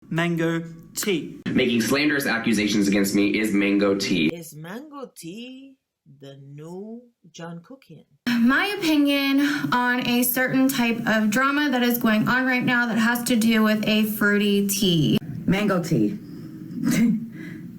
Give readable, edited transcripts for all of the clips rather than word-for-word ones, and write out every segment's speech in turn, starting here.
mango tea. Making slanderous accusations against me is mango tea. Is mango tea the new John Kuckian? My opinion on a certain type of drama that is going on right now that has to do with a fruity tea. Mango tea.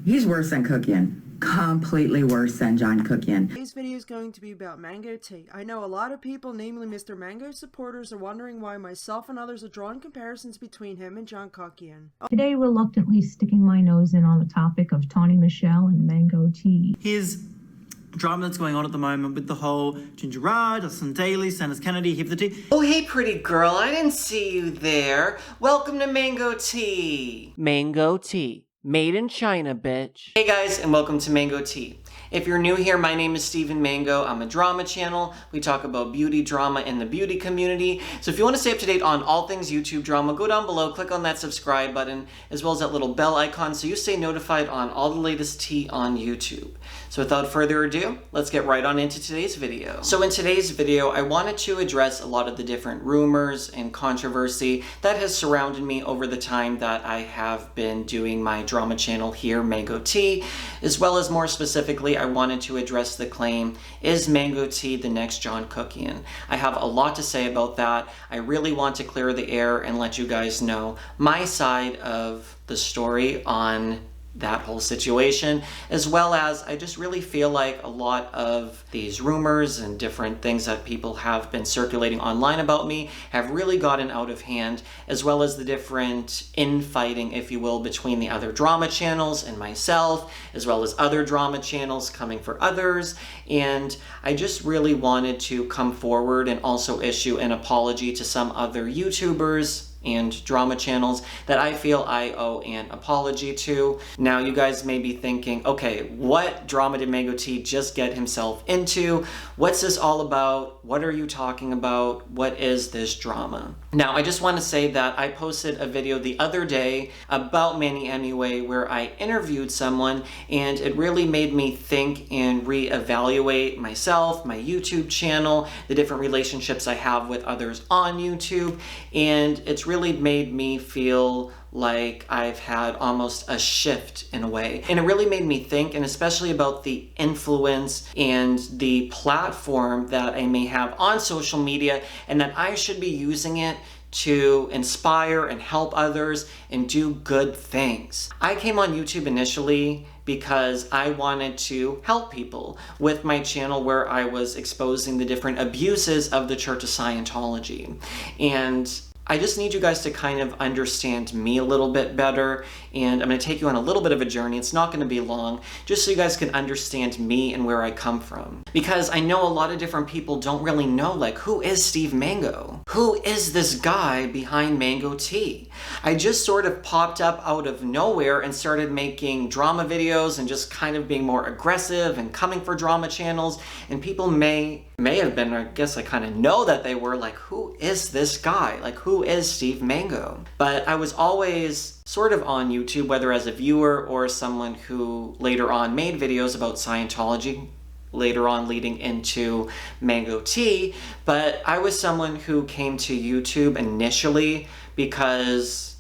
He's worse than Kuckian. Completely worse than John Kuckian. Today's video is going to be about mango tea. I know a lot of people, namely Mr. Mango supporters, are wondering why myself and others are drawing comparisons between him and John Kuckian. Today, reluctantly sticking my nose in on the topic of Tawny Michelle and mango tea. Here's drama that's going on at the moment with the whole Ginger Raj, Dustin Daly, Sanders Kennedy, Hip the Tea. Oh, hey, pretty girl, I didn't see you there. Welcome to Mango Tea. Mango Tea. Made in China, bitch. Hey guys, and welcome to Mango Tea. If you're new here, my name is Steven Mango. I'm a drama channel. We talk about beauty drama in the beauty community. So if you want to stay up to date on all things YouTube drama, go down below, click on that subscribe button, as well as that little bell icon so you stay notified on all the latest tea on YouTube. So without further ado, let's get right on into today's video. So in today's video, I wanted to address a lot of the different rumors and controversy that has surrounded me over the time that I have been doing my drama channel here, Mango Tea, as well as more specifically, I wanted to address the claim, is Mango Tea the next John Kuckian? I have a lot to say about that. I really want to clear the air and let you guys know my side of the story on that whole situation, as well as I just really feel like a lot of these rumors and different things that people have been circulating online about me have really gotten out of hand, as well as the different infighting, if you will, between the other drama channels and myself, as well as other drama channels coming for others. And I just really wanted to come forward and also issue an apology to some other YouTubers and drama channels that I feel I owe an apology to. Now you guys may be thinking, okay, what drama did Mango Tea just get himself into? What's this all about? What are you talking about? What is this drama? Now I just want to say that I posted a video the other day about Manny MUA where I interviewed someone, and it really made me think and reevaluate myself, my YouTube channel, the different relationships I have with others on YouTube, and it's really made me feel like I've had almost a shift in a way. And it really made me think, and especially about the influence and the platform that I may have on social media, and that I should be using it to inspire and help others and do good things. I came on YouTube initially because I wanted to help people with my channel where I was exposing the different abuses of the Church of Scientology. And I just need you guys to kind of understand me a little bit better, and I'm going to take you on a little bit of a journey. It's not going to be long, just so you guys can understand me and where I come from. Because I know a lot of different people don't really know, like, who is Steve Mango? Who is this guy behind Mango Tea? I just sort of popped up out of nowhere and started making drama videos and just kind of being more aggressive and coming for drama channels, and people may have been, I guess I kind of know that they were like, who is this guy? Like, who is Steve Mango? But I was always sort of on YouTube, whether as a viewer or someone who later on made videos about Scientology, later on leading into Mango Tea. But I was someone who came to YouTube initially because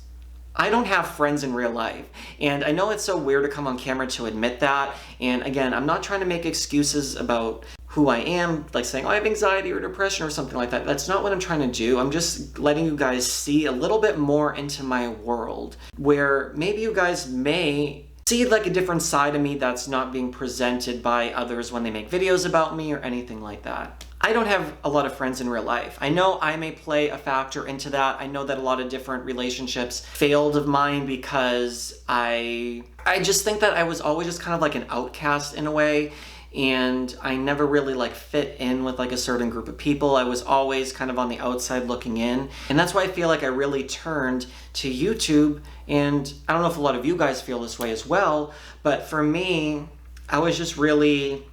I don't have friends in real life. And I know it's so weird to come on camera to admit that. And again, I'm not trying to make excuses about who I am, like saying, oh, I have anxiety or depression or something like that. That's not what I'm trying to do. I'm just letting you guys see a little bit more into my world, where maybe you guys may see like a different side of me that's not being presented by others when they make videos about me or anything like that. I don't have a lot of friends in real life. I know I may play a factor into that. I know that a lot of different relationships failed of mine because I just think that I was always just kind of like an outcast in a way, and I never really like fit in with like a certain group of people. I was always kind of on the outside looking in, and that's why I feel like I really turned to YouTube. And I don't know if a lot of you guys feel this way as well, but for me, I was just really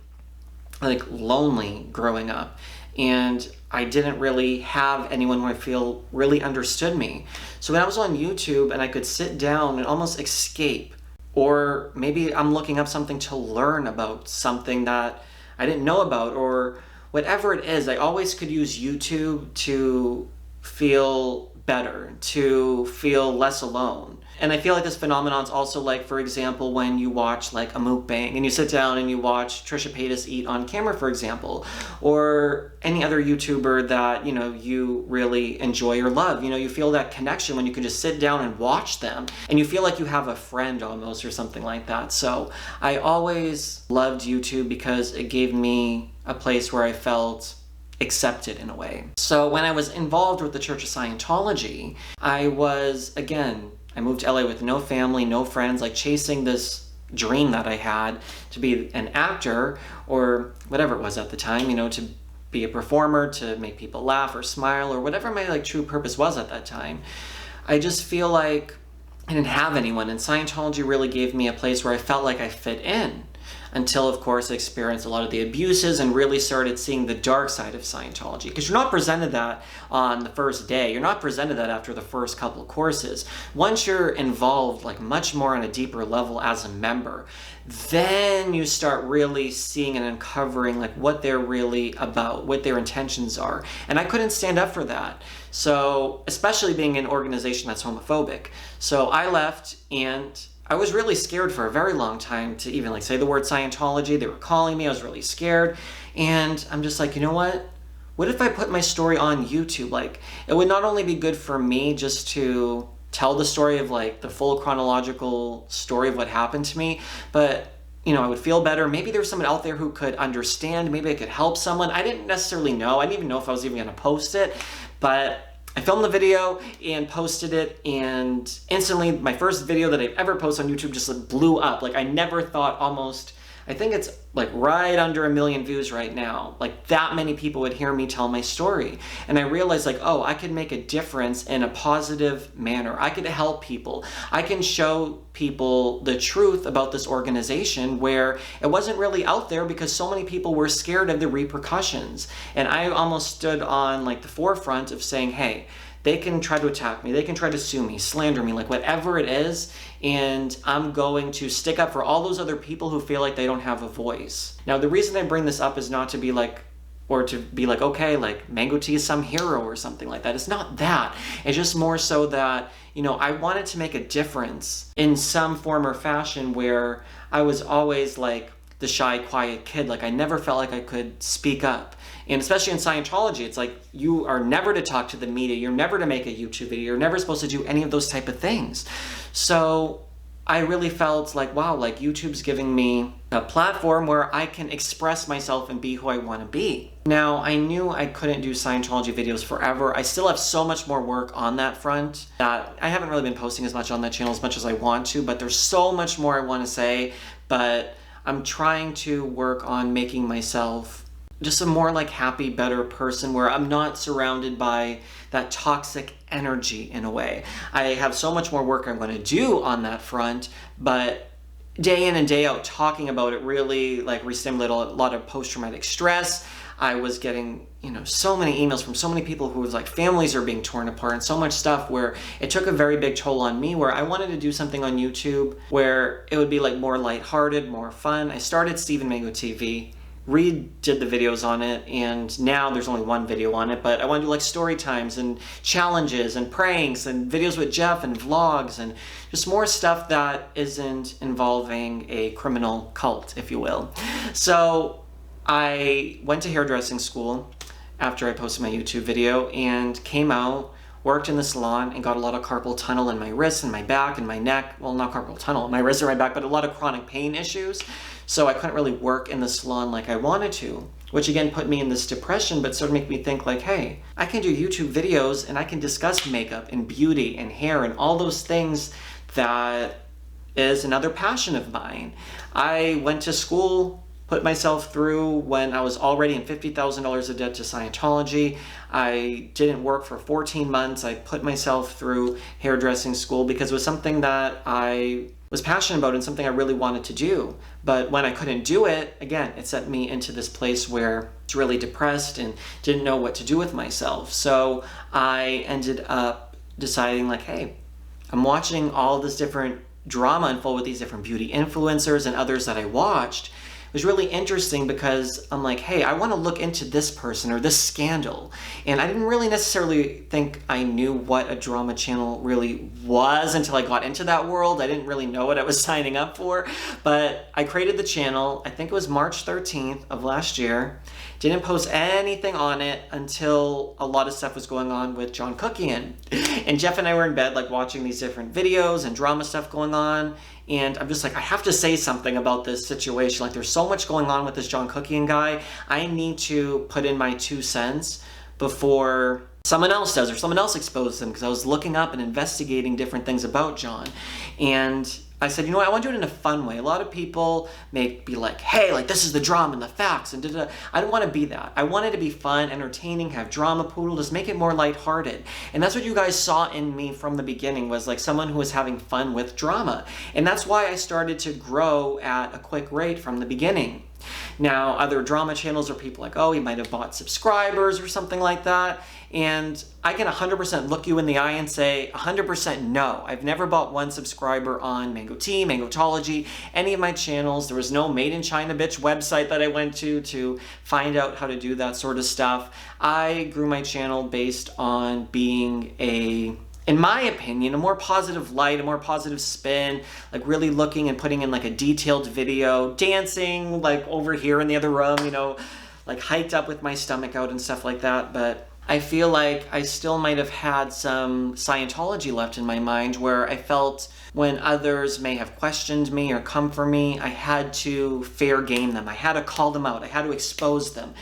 like lonely growing up, and I didn't really have anyone who I feel really understood me. So when I was on YouTube and I could sit down and almost escape, or maybe I'm looking up something to learn about something that I didn't know about, or whatever it is, I always could use YouTube to feel better, to feel less alone. And I feel like this phenomenon's also like, for example, when you watch like a mukbang and you sit down and you watch Trisha Paytas eat on camera, for example, or any other YouTuber that, you know, you really enjoy or love. You know, you feel that connection when you can just sit down and watch them and you feel like you have a friend almost or something like that. So I always loved YouTube because it gave me a place where I felt accepted in a way. So when I was involved with the Church of Scientology, I moved to LA with no family, no friends, like chasing this dream that I had to be an actor or whatever it was at the time, you know, to be a performer, to make people laugh or smile or whatever my like true purpose was at that time. I just feel like I didn't have anyone, and Scientology really gave me a place where I felt like I fit in. Until, of course, I experienced a lot of the abuses and really started seeing the dark side of Scientology. Because you're not presented that on the first day. You're not presented that after the first couple of courses. Once you're involved, like much more on a deeper level as a member, then you start really seeing and uncovering like what they're really about, what their intentions are. And I couldn't stand up for that. So, especially being in an organization that's homophobic. So I left, and I was really scared for a very long time to even like say the word Scientology. They were calling me, I was really scared. And I'm just like, you know what? What if I put my story on YouTube? Like, it would not only be good for me just to tell the story of like the full chronological story of what happened to me, but you know, I would feel better. Maybe there's someone out there who could understand. Maybe I could help someone. I didn't necessarily know. I didn't even know if I was even going to post it, but I filmed the video and posted it, and instantly my first video that I've ever posted on YouTube just like blew up. Like I never thought I think it's like right under 1 million views right now. Like that many people would hear me tell my story. And I realized like, oh, I could make a difference in a positive manner. I could help people. I can show people the truth about this organization where it wasn't really out there because so many people were scared of the repercussions. And I almost stood on like the forefront of saying, hey, they can try to attack me, they can try to sue me, slander me, like whatever it is, and I'm going to stick up for all those other people who feel like they don't have a voice. Now, the reason I bring this up is not to be like, okay, like Mango Tea is some hero or something like that. It's not that. It's just more so that, you know, I wanted to make a difference in some form or fashion where I was always like the shy, quiet kid. Like I never felt like I could speak up. And especially in Scientology, it's like you are never to talk to the media. You're never to make a YouTube video. You're never supposed to do any of those type of things. So I really felt like, wow, like YouTube's giving me a platform where I can express myself and be who I want to be. Now, I knew I couldn't do Scientology videos forever. I still have so much more work on that front that I haven't really been posting as much on that channel as much as I want to, but there's so much more I want to say. But I'm trying to work on making myself just a more like happy, better person where I'm not surrounded by that toxic energy in a way. I have so much more work I'm going to do on that front, but day in and day out talking about it really like re-stimulated a lot of post-traumatic stress. I was getting, you know, so many emails from so many people who was like families are being torn apart and so much stuff where it took a very big toll on me where I wanted to do something on YouTube where it would be like more lighthearted, more fun. I started Steven Mango TV. Reed did the videos on it, and now there's only one video on it, but I want to do like story times and challenges and pranks and videos with Jeff and vlogs and just more stuff that isn't involving a criminal cult, if you will. So I went to hairdressing school after I posted my YouTube video and came out, worked in the salon, and got a lot of carpal tunnel in my wrists and my back and my neck. Well, not carpal tunnel, my wrists or my back, but a lot of chronic pain issues. So I couldn't really work in the salon like I wanted to, which again put me in this depression, but started making me think like, hey, I can do YouTube videos and I can discuss makeup and beauty and hair and all those things that is another passion of mine. I went to school, put myself through when I was already in $50,000 of debt to Scientology. I didn't work for 14 months. I put myself through hairdressing school because it was something that I was passionate about and something I really wanted to do. But when I couldn't do it, again, it set me into this place where I was really depressed and didn't know what to do with myself. So I ended up deciding like, hey, I'm watching all this different drama unfold with these different beauty influencers and others that I watched. was really interesting because I'm like, hey, I want to look into this person or this scandal. And I didn't really necessarily think I knew what a drama channel really was until I got into that world. I didn't really know what I was signing up for, but I created the channel. I think it was March 13th of last year. Didn't post anything on it until a lot of stuff was going on with John Kuckian. And Jeff and I were in bed like watching these different videos and drama stuff going on. And I'm just like, I have to say something about this situation. Like there's so much going on with this John Kuckian guy. I need to put in my 2 cents before someone else does or someone else exposes him, because I was looking up and investigating different things about John. And I said, you know what, I want to do it in a fun way. A lot of people may be like, hey, like this is the drama and the facts and da-da. I don't want to be that. I want it to be fun, entertaining, have drama poodle, just make it more lighthearted. And that's what you guys saw in me from the beginning, was like someone who was having fun with drama. And that's why I started to grow at a quick rate from the beginning. Now, other drama channels are people like, oh, he might have bought subscribers or something like that. And I can 100% look you in the eye and say 100% no. I've never bought 1 subscriber on Mango Tea, Mangotology, any of my channels. There was no Made in China Bitch website that I went to find out how to do that sort of stuff. I grew my channel based on being in my opinion, a more positive light, a more positive spin, like really looking and putting in like a detailed video, dancing like over here in the other room, you know, like hiked up with my stomach out and stuff like that. But I feel like I still might have had some Scientology left in my mind, where I felt when others may have questioned me or come for me, I had to fair game them. I had to call them out. I had to expose them.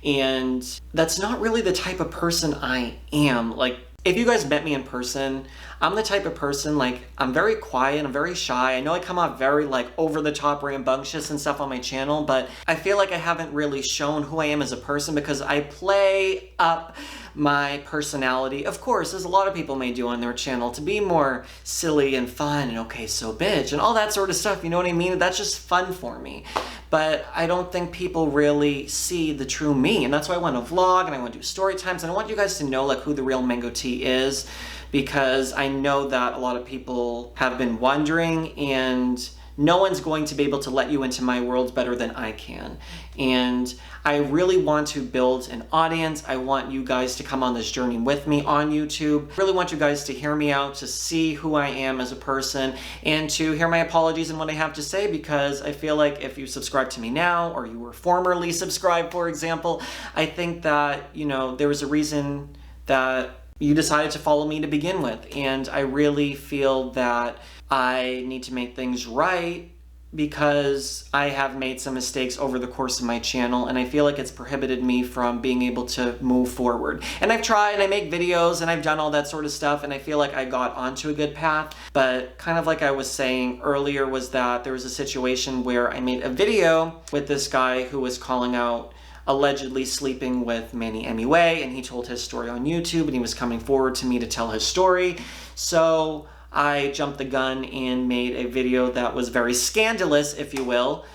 And that's not really the type of person I am. Like, if you guys met me in person, I'm the type of person, like, I'm very quiet, I'm very shy. I know I come off very, like, over-the-top rambunctious and stuff on my channel, but I feel like I haven't really shown who I am as a person because I play up my personality, of course, as a lot of people may do on their channel, to be more silly and fun and okay, so bitch, and all that sort of stuff, you know what I mean? That's just fun for me. But I don't think people really see the true me, and that's why I want to vlog and I want to do story times, and I want you guys to know like who the real Mango Tea is, because I know that a lot of people have been wondering, and no one's going to be able to let you into my world better than I can. And I really want to build an audience. I want you guys to come on this journey with me on YouTube. I really want you guys to hear me out, to see who I am as a person, and to hear my apologies and what I have to say, because I feel like if you subscribe to me now, or you were formerly subscribed, for example, I think that, you know, there was a reason that you decided to follow me to begin with. And I really feel that I need to make things right, because I have made some mistakes over the course of my channel, and I feel like it's prohibited me from being able to move forward. And I've tried, and I make videos, and I've done all that sort of stuff, and I feel like I got onto a good path. But kind of like I was saying earlier, was that there was a situation where I made a video with this guy who was calling out allegedly sleeping with Manny MUA, and he told his story on YouTube, and he was coming forward to me to tell his story. So I jumped the gun and made a video that was very scandalous, if you will,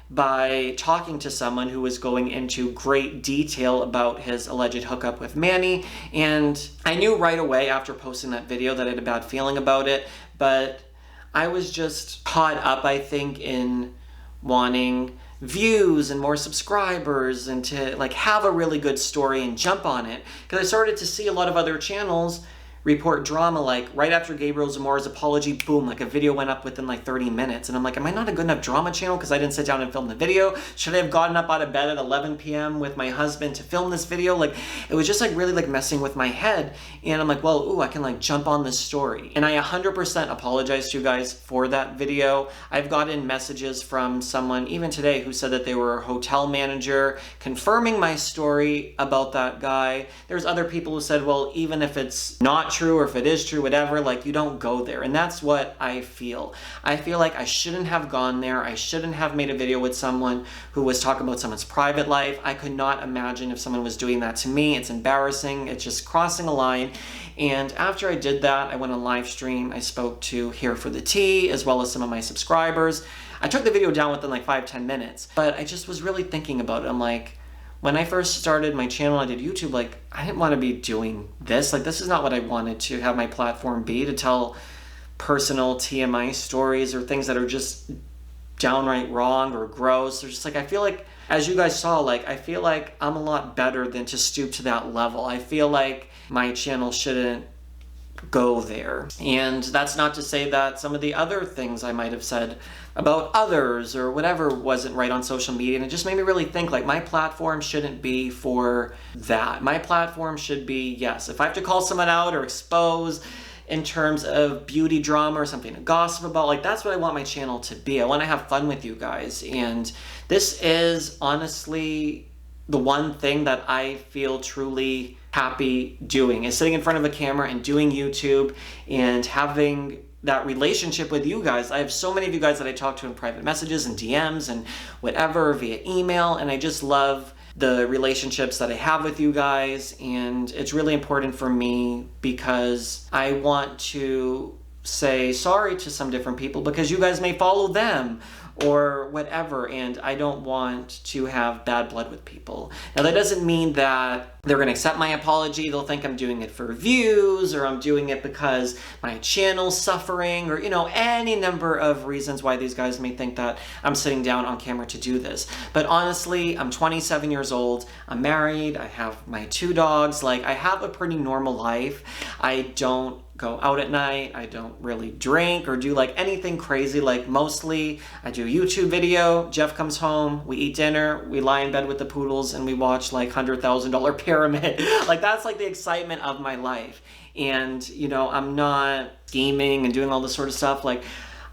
by talking to someone who was going into great detail about his alleged hookup with Manny. And I knew right away after posting that video that I had a bad feeling about it, but I was just caught up, I think, in wanting views and more subscribers and to like have a really good story and jump on it, because I started to see a lot of other channels report drama, like right after Gabriel Zamora's apology, boom, like a video went up within like 30 minutes. And I'm like, am I not a good enough drama channel because I didn't sit down and film the video? Should I have gotten up out of bed at 11 p.m. with my husband to film this video? Like, it was just like really like messing with my head. And I'm like, well, ooh, I can like jump on this story. And I 100% apologize to you guys for that video. I've gotten messages from someone even today who said that they were a hotel manager confirming my story about that guy. There's other people who said, well, even if it's not true or if it is true, whatever, like you don't go there. And that's what I feel. I feel like I shouldn't have gone there. I shouldn't have made a video with someone who was talking about someone's private life. I could not imagine if someone was doing that to me. It's embarrassing. It's just crossing a line. And after I did that, I went on live stream. I spoke to Here for the Tea as well as some of my subscribers. I took the video down within like 5-10 minutes, but I just was really thinking about it. I'm like, when I first started my channel, I did YouTube, like, I didn't want to be doing this. Like, this is not what I wanted to have my platform be, to tell personal TMI stories or things that are just downright wrong or gross. There's just like, I feel like, as you guys saw, like, I feel like I'm a lot better than to stoop to that level. I feel like my channel shouldn't go there. And that's not to say that some of the other things I might have said about others or whatever wasn't right on social media. And it just made me really think, like, my platform shouldn't be for that. My platform should be, yes, if I have to call someone out or expose in terms of beauty drama or something to gossip about, like, that's what I want my channel to be. I want to have fun with you guys. And this is honestly the one thing that I feel truly happy doing, is sitting in front of a camera and doing YouTube and having that relationship with you guys. I have so many of you guys that I talk to in private messages and DMs and whatever via email, and I just love the relationships that I have with you guys. And it's really important for me because I want to say sorry to some different people because you guys may follow them or whatever, and I don't want to have bad blood with people. Now, that doesn't mean that they're gonna accept my apology. They'll think I'm doing it for views, or I'm doing it because my channel's suffering, or, you know, any number of reasons why these guys may think that I'm sitting down on camera to do this. But honestly, I'm 27 years old, I'm married, I have my 2 dogs, like, I have a pretty normal life. I don't go out at night, I don't really drink or do like anything crazy. Like, mostly I do a YouTube video, Jeff comes home, we eat dinner, we lie in bed with the poodles, and we watch like $100,000 Pyramid. Like, that's like the excitement of my life. And, you know, I'm not scheming and doing all this sort of stuff. Like,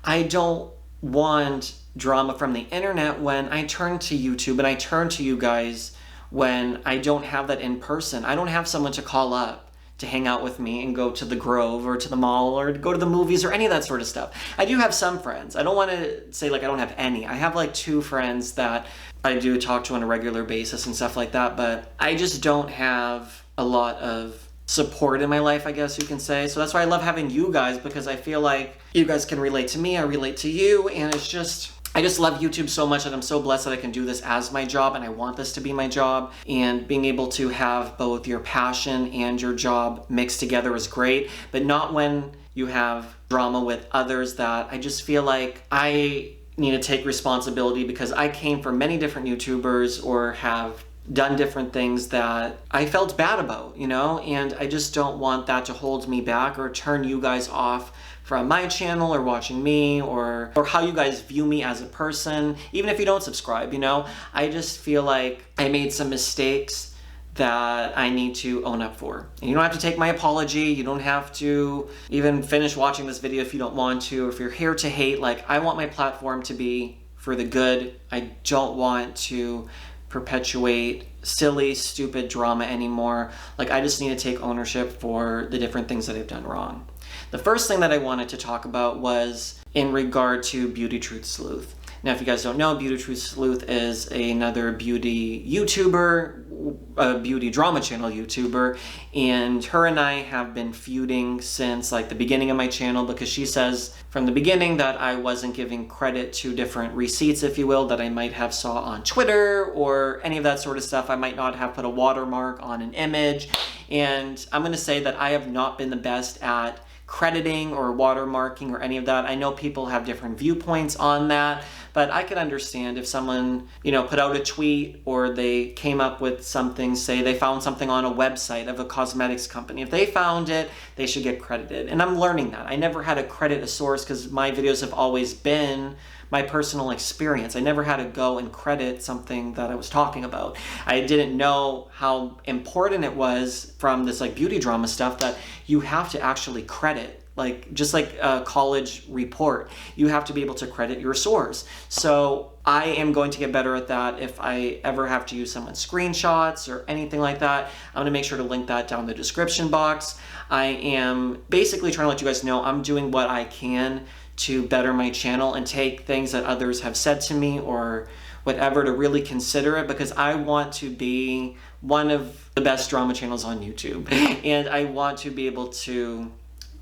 I don't want drama from the internet when I turn to YouTube and I turn to you guys when I don't have that in person. I don't have someone to call up to hang out with me and go to the Grove or to the mall or to go to the movies or any of that sort of stuff. I do have some friends. I don't want to say like I don't have any. I have like 2 friends that I do talk to on a regular basis and stuff like that, but I just don't have a lot of support in my life, I guess you can say. So that's why I love having you guys, because I feel like you guys can relate to me, I relate to you, and it's just, I just love YouTube so much, and I'm so blessed that I can do this as my job, and I want this to be my job. And being able to have both your passion and your job mixed together is great, but not when you have drama with others. That I just feel like I need to take responsibility, because I came from many different YouTubers or have done different things that I felt bad about, you know, and I just don't want that to hold me back or turn you guys off from my channel or watching me, or how you guys view me as a person, even if you don't subscribe, you know. I just feel like I made some mistakes that I need to own up for. And you don't have to take my apology, you don't have to even finish watching this video if you don't want to, or if you're here to hate. Like, I want my platform to be for the good. I don't want to perpetuate silly, stupid drama anymore. Like, I just need to take ownership for the different things that I've done wrong. The first thing that I wanted to talk about was in regard to Beauty Truth Sleuth. Now, if you guys don't know, Beauty Truth Sleuth is another beauty YouTuber, a beauty drama channel YouTuber, and her and I have been feuding since like the beginning of my channel, because she says from the beginning that I wasn't giving credit to different receipts, if you will, that I might have saw on Twitter or any of that sort of stuff. I might not have put a watermark on an image, and I'm going to say that I have not been the best at crediting or watermarking or any of that. I know people have different viewpoints on that, but I could understand if someone, you know, put out a tweet or they came up with something, say they found something on a website of a cosmetics company. If they found it, they should get credited. And I'm learning that. I never had to credit a source because my videos have always been my personal experience. I never had to go and credit something that I was talking about. I didn't know how important it was from this like beauty drama stuff that you have to actually credit, like just like a college report, you have to be able to credit your source. So I am going to get better at that. If I ever have to use someone's screenshots or anything like that, I'm gonna make sure to link that down in the description box. I am basically trying to let you guys know I'm doing what I can to better my channel and take things that others have said to me or whatever to really consider it, because I want to be one of the best drama channels on YouTube. And I want to be able to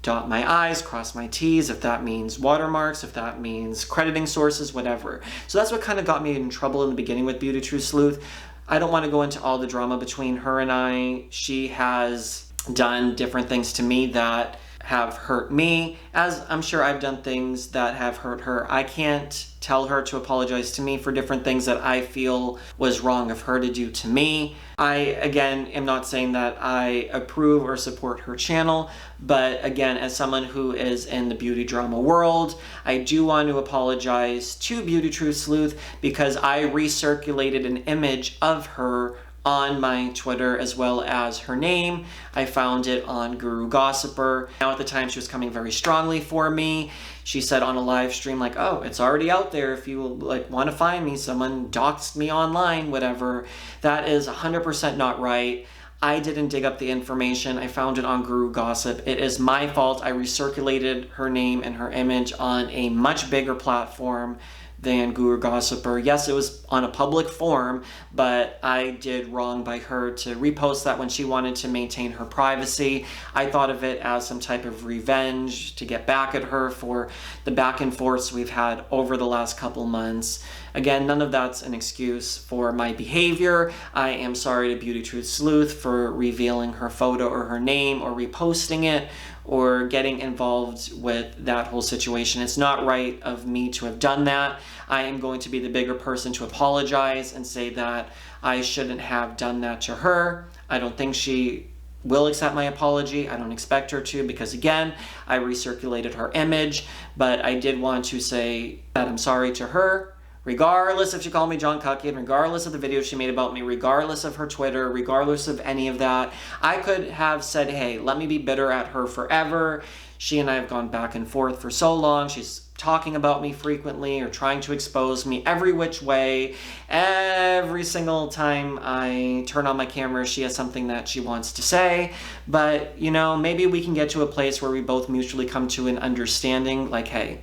dot my I's, cross my T's, if that means watermarks, if that means crediting sources, whatever. So that's what kind of got me in trouble in the beginning with Beauty Truth Sleuth. I don't want to go into all the drama between her and I. She has done different things to me that have hurt me, as I'm sure I've done things that have hurt her. I can't tell her to apologize to me for different things that I feel was wrong of her to do to me. I, again, am not saying that I approve or support her channel, but again, as someone who is in the beauty drama world, I do want to apologize to Beauty Truth Sleuth because I recirculated an image of her on my Twitter as well as her name. I found it on Guru Gossiper. Now at the time she was coming very strongly for me. She said on a live stream like, oh, it's already out there if you like want to find me, someone doxed me online, whatever. That is 100% not right. I didn't dig up the information. I found it on Guru Gossip. It is my fault. I recirculated her name and her image on a much bigger platform than Guru Gossiper. Yes, it was on a public forum, but I did wrong by her to repost that when she wanted to maintain her privacy. I thought of it as some type of revenge to get back at her for the back and forths we've had over the last couple months. Again, none of that's an excuse for my behavior. I am sorry to Beauty Truth Sleuth for revealing her photo or her name or reposting it or getting involved with that whole situation. It's not right of me to have done that. I am going to be the bigger person to apologize and say that I shouldn't have done that to her. I don't think she will accept my apology. I don't expect her to because, again, I recirculated her image, but I did want to say that I'm sorry to her. Regardless if she called me John Kuckian, regardless of the video she made about me, regardless of her Twitter, regardless of any of that, I could have said, hey, let me be bitter at her forever. She and I have gone back and forth for so long. She's talking about me frequently or trying to expose me every which way. Every single time I turn on my camera, she has something that she wants to say. But, you know, maybe we can get to a place where we both mutually come to an understanding like, hey,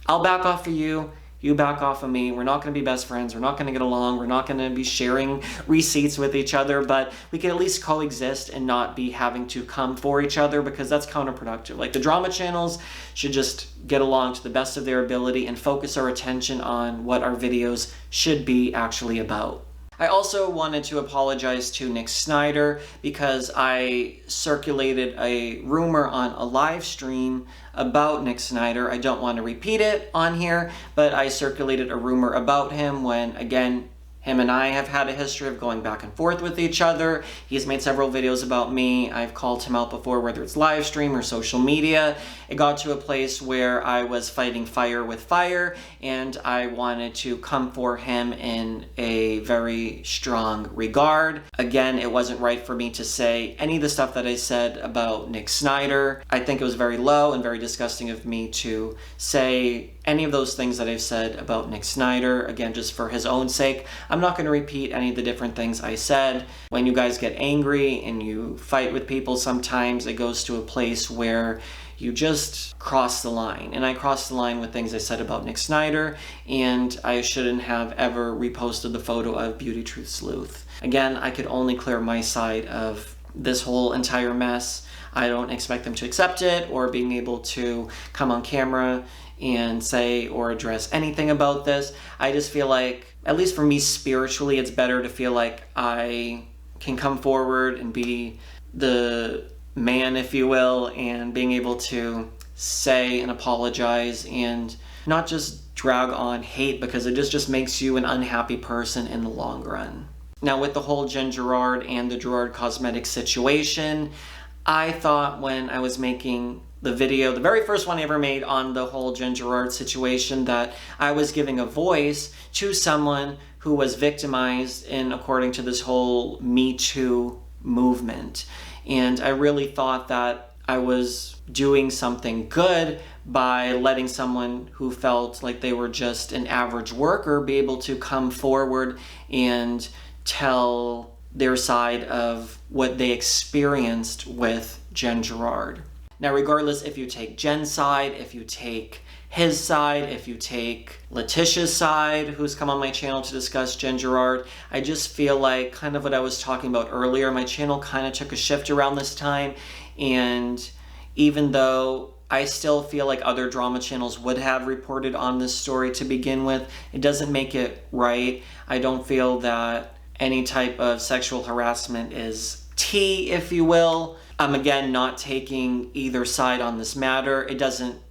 I'll back off of you. You back off of me. We're not going to be best friends. We're not going to get along. We're not going to be sharing receipts with each other, but we can at least coexist and not be having to come for each other because that's counterproductive. Like the drama channels should just get along to the best of their ability and focus our attention on what our videos should be actually about. I also wanted to apologize to Nick Snyder because I circulated a rumor on a live stream about Nick Snyder. I don't want to repeat it on here, but I circulated a rumor about him when, again, him and I have had a history of going back and forth with each other. He's made several videos about me. I've called him out before, whether it's live stream or social media. It got to a place where I was fighting fire with fire, and I wanted to come for him in a very strong regard. Again, it wasn't right for me to say any of the stuff that I said about Nick Snyder. I think it was very low and very disgusting of me to say any of those things that I've said about Nick Snyder, again, just for his own sake. I'm not going to repeat any of the different things I said. When you guys get angry and you fight with people, sometimes it goes to a place where you just cross the line. And I crossed the line with things I said about Nick Snyder, and I shouldn't have ever reposted the photo of Beauty Truth Sleuth. Again, I could only clear my side of this whole entire mess. I don't expect them to accept it or being able to come on camera and say or address anything about this. I just feel like, at least for me spiritually, it's better to feel like I can come forward and be the man, if you will, and being able to say and apologize and not just drag on hate because it just makes you an unhappy person in the long run. Now, with the whole Jen Gerard and the Gerard Cosmetics situation, I thought when I was making the video, the very first one I ever made on the whole Jen Gerard situation, that I was giving a voice to someone who was victimized in, according to this whole Me Too movement. And I really thought that I was doing something good by letting someone who felt like they were just an average worker be able to come forward and tell their side of what they experienced with Jen Gerard. Now, regardless if you take Jen's side, if you take his side, if you take Letitia's side, who's come on my channel to discuss Jen Gerard, I just feel like kind of what I was talking about earlier, my channel kind of took a shift around this time, and even though I still feel like other drama channels would have reported on this story to begin with, it doesn't make it right. I don't feel that any type of sexual harassment is tea, if you will. I'm again not taking either side on this matter. It doesn't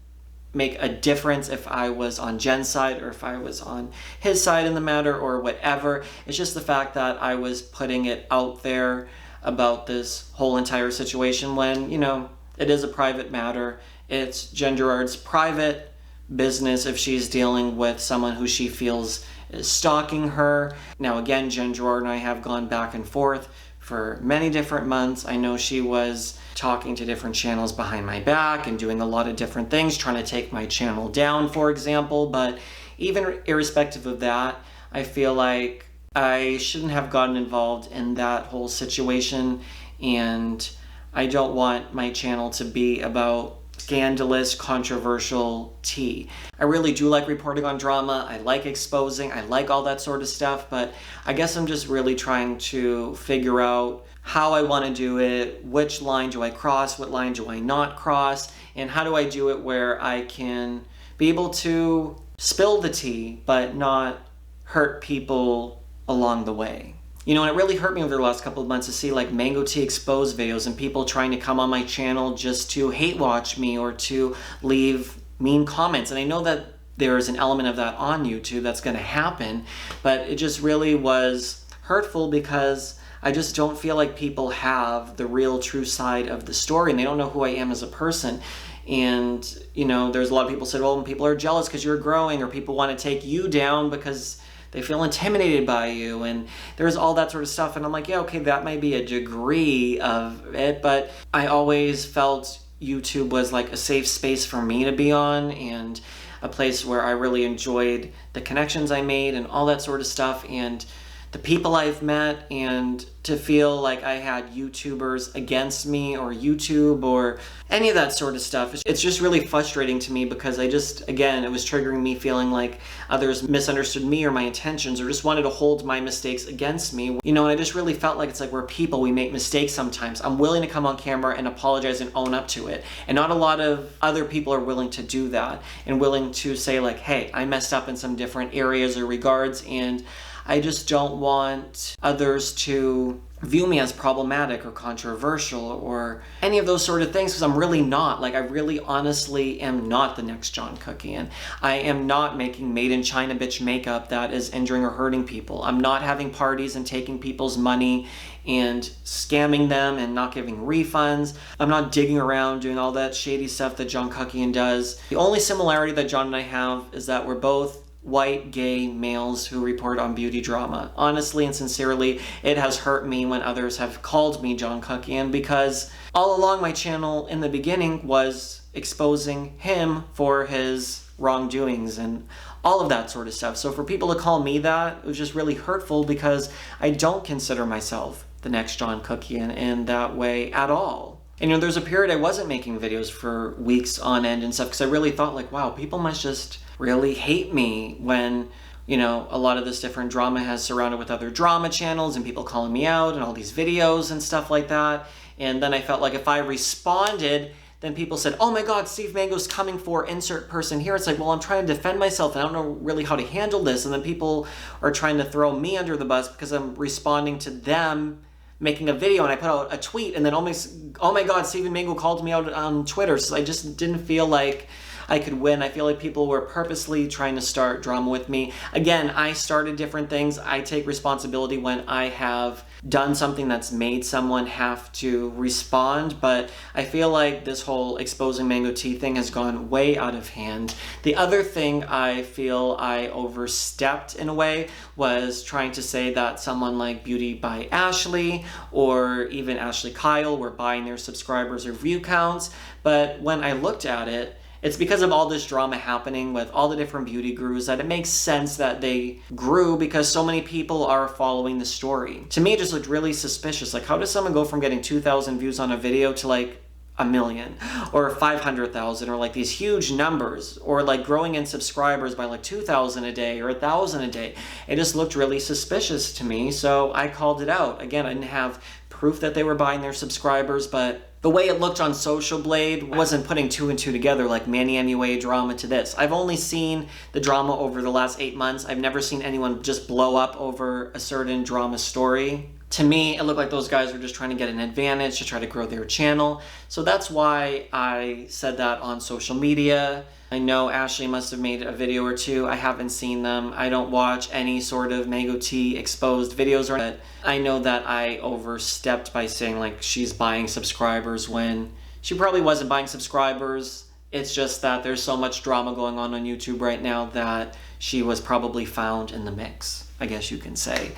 make a difference if I was on Jen's side or if I was on his side in the matter or whatever. It's just the fact that I was putting it out there about this whole entire situation when, you know, it is a private matter. It's Jen Gerard's private business if she's dealing with someone who she feels is stalking her. Now again, Jen Gerard and I have gone back and forth for many different months. I know she was talking to different channels behind my back and doing a lot of different things, trying to take my channel down, for example. But even irrespective of that, I feel like I shouldn't have gotten involved in that whole situation, and I don't want my channel to be about scandalous, controversial tea. I really do like reporting on drama. I like exposing. I like all that sort of stuff, but I guess I'm just really trying to figure out how I want to do it, which line do I cross, what line do I not cross, and how do I do it where I can be able to spill the tea but not hurt people along the way. You know, and it really hurt me over the last couple of months to see like Mango Tea exposed videos and people trying to come on my channel just to hate watch me or to leave mean comments. And I know that there is an element of that on YouTube that's going to happen, but it just really was hurtful because I just don't feel like people have the real true side of the story and they don't know who I am as a person. And, you know, there's a lot of people said, well, people are jealous because you're growing, or people want to take you down because they feel intimidated by you, and there's all that sort of stuff. And I'm like, yeah, okay, that might be a degree of it, but I always felt YouTube was like a safe space for me to be on and a place where I really enjoyed the connections I made and all that sort of stuff and the people I've met, and to feel like I had YouTubers against me or YouTube or any of that sort of stuff. It's just really frustrating to me because I just, again, it was triggering me feeling like others misunderstood me or my intentions or just wanted to hold my mistakes against me. You know, and I just really felt like it's like we're people, we make mistakes sometimes. I'm willing to come on camera and apologize and own up to it. And not a lot of other people are willing to do that and willing to say like, hey, I messed up in some different areas or regards, and I just don't want others to view me as problematic or controversial or any of those sort of things, because I'm really not. Like, I really honestly am not the next John Kuckian. I am not making made in China bitch makeup that is injuring or hurting people. I'm not having parties and taking people's money and scamming them and not giving refunds. I'm not digging around doing all that shady stuff that John Kuckian does. The only similarity that John and I have is that we're both white gay males who report on beauty drama. Honestly and sincerely, it has hurt me when others have called me John Kuckian, because all along my channel in the beginning was exposing him for his wrongdoings and all of that sort of stuff. So for people to call me that, it was just really hurtful because I don't consider myself the next John Kuckian in that way at all. And you know, there's a period I wasn't making videos for weeks on end and stuff because I really thought like, wow, people must just really hate me when, you know, a lot of this different drama has surrounded with other drama channels and people calling me out and all these videos and stuff like that. And then I felt like if I responded, then people said, oh my God, Steve Mango's coming for insert person here. It's like, well, I'm trying to defend myself and I don't know really how to handle this. And then people are trying to throw me under the bus because I'm responding to them making a video, and I put out a tweet, and then almost, oh my God, Steven Mango called me out on Twitter. So I just didn't feel like I could win. I feel like people were purposely trying to start drama with me. Again, I started different things. I take responsibility when I have done something that's made someone have to respond, but I feel like this whole exposing Mango Tea thing has gone way out of hand. The other thing I feel I overstepped in a way was trying to say that someone like Beauty by Ashley or even Ashley Kyle were buying their subscribers or view counts, but when I looked at it, it's because of all this drama happening with all the different beauty gurus that it makes sense that they grew because so many people are following the story. To me, it just looked really suspicious. Like, how does someone go from getting 2,000 views on a video to like 1 million or 500,000 or like these huge numbers, or like growing in subscribers by like 2,000 a day or 1,000 a day? It just looked really suspicious to me, so I called it out. Again, I didn't have proof that they were buying their subscribers, but the way it looked on Social Blade wasn't putting two and two together, like Manny MUA drama to this. I've only seen the drama over the last 8 months. I've never seen anyone just blow up over a certain drama story. To me, it looked like those guys were just trying to get an advantage to try to grow their channel. So that's why I said that on social media. I know Ashley must have made a video or two. I haven't seen them. I don't watch any sort of Mango Tea exposed videos, but I know that I overstepped by saying like she's buying subscribers when she probably wasn't buying subscribers. It's just that there's so much drama going on YouTube right now that she was probably found in the mix, I guess you can say.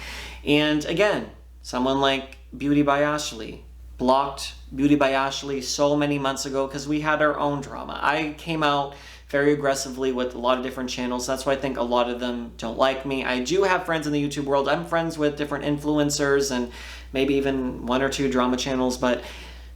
And again, someone like Beauty by Ashley blocked Beauty by Ashley so many months ago because we had our own drama. I came out very aggressively with a lot of different channels. That's why I think a lot of them don't like me. I do have friends in the YouTube world. I'm friends with different influencers and maybe even 1 or 2 drama channels, but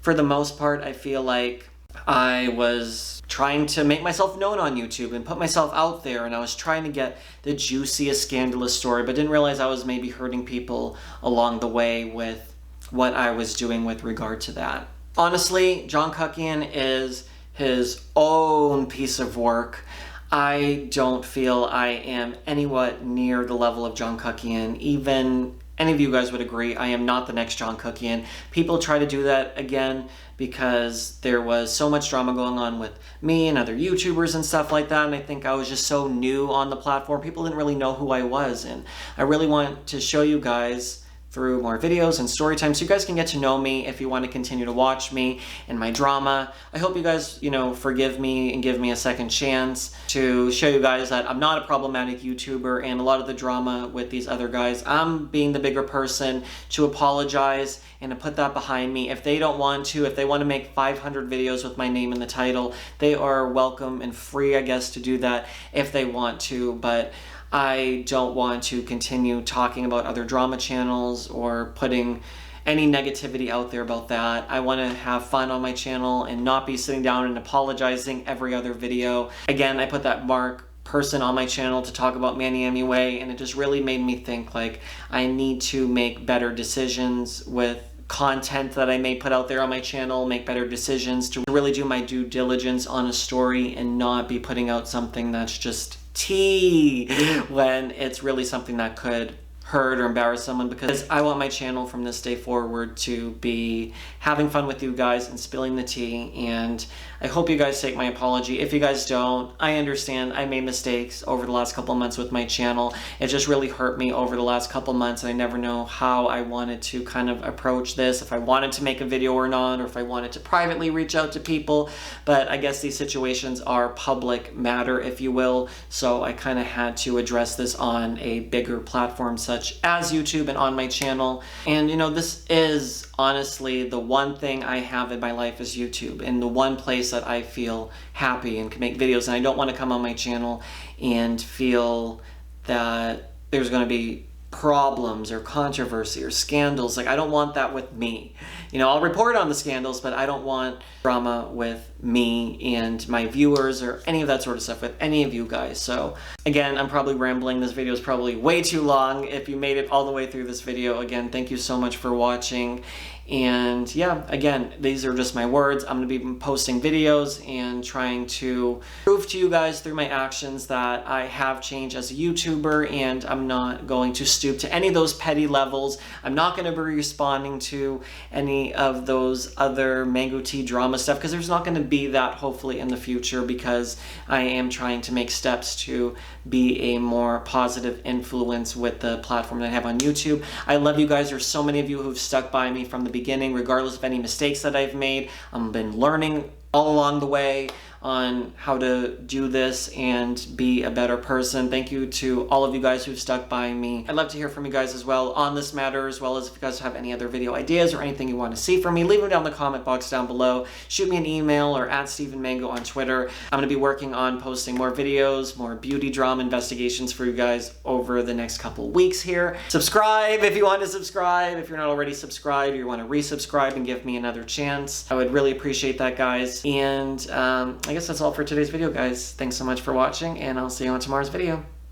for the most part, I feel like I was trying to make myself known on YouTube and put myself out there, and I was trying to get the juiciest, scandalous story, but didn't realize I was maybe hurting people along the way with what I was doing with regard to that. Honestly, John Kuckian is his own piece of work. I don't feel I am anywhat near the level of John Kuckian. Even any of you guys would agree, I am not the next John Kuckian. People try to do that again because there was so much drama going on with me and other YouTubers and stuff like that, and I think I was just so new on the platform. People didn't really know who I was, and I really want to show you guys through more videos and story time so you guys can get to know me if you want to continue to watch me and my drama. I hope you guys, forgive me and give me a second chance to show you guys that I'm not a problematic YouTuber, and a lot of the drama with these other guys, I'm being the bigger person to apologize and to put that behind me. If they don't want to, if they want to make 500 videos with my name in the title, they are welcome and free, I guess, to do that if they want to, but I don't want to continue talking about other drama channels or putting any negativity out there about that. I want to have fun on my channel and not be sitting down and apologizing every other video. Again, I put that mark person on my channel to talk about Manny MUA, and it just really made me think like I need to make better decisions with content that I may put out there on my channel, make better decisions to really do my due diligence on a story and not be putting out something that's just tea when it's really something that could hurt or embarrass someone, because I want my channel from this day forward to be having fun with you guys and spilling the tea, and I hope you guys take my apology. If you guys don't, I understand. I made mistakes over the last couple months with my channel. It just really hurt me over the last couple months, and I never know how I wanted to kind of approach this, if I wanted to make a video or not, or if I wanted to privately reach out to people, but I guess these situations are public matter, if you will, so I kind of had to address this on a bigger platform such as YouTube and on my channel. And this is honestly the one thing I have in my life is YouTube, and the one place that I feel happy and can make videos, and I don't want to come on my channel and feel that there's going to be problems or controversy or scandals. Like, I don't want that with me. I'll report on the scandals, but I don't want drama with me and my viewers or any of that sort of stuff with any of you guys. So again, I'm probably rambling. This video is probably way too long. If you made it all the way through this video, again, thank you so much for watching. And yeah, again, these are just my words. I'm going to be posting videos and trying to prove to you guys through my actions that I have changed as a YouTuber, and I'm not going to stoop to any of those petty levels. I'm not going to be responding to any of those other Mango Tea drama stuff, because there's not going to be that hopefully in the future, because I am trying to make steps to be a more positive influence with the platform that I have on YouTube. I love you guys. There's so many of you who've stuck by me from the beginning, regardless of any mistakes that I've made. I've been learning all along the way on how to do this and be a better person. Thank you to all of you guys who've stuck by me. I'd love to hear from you guys as well on this matter, as well as if you guys have any other video ideas or anything you want to see from me, leave them down in the comment box down below. Shoot me an email or at stevenmango on Twitter. I'm going to be working on posting more videos, more beauty drama investigations for you guys over the next couple weeks here. Subscribe if you want to subscribe. If you're not already subscribed or you want to resubscribe and give me another chance, I would really appreciate that, guys. And I guess that's all for today's video, guys. Thanks so much for watching, and I'll see you on tomorrow's video.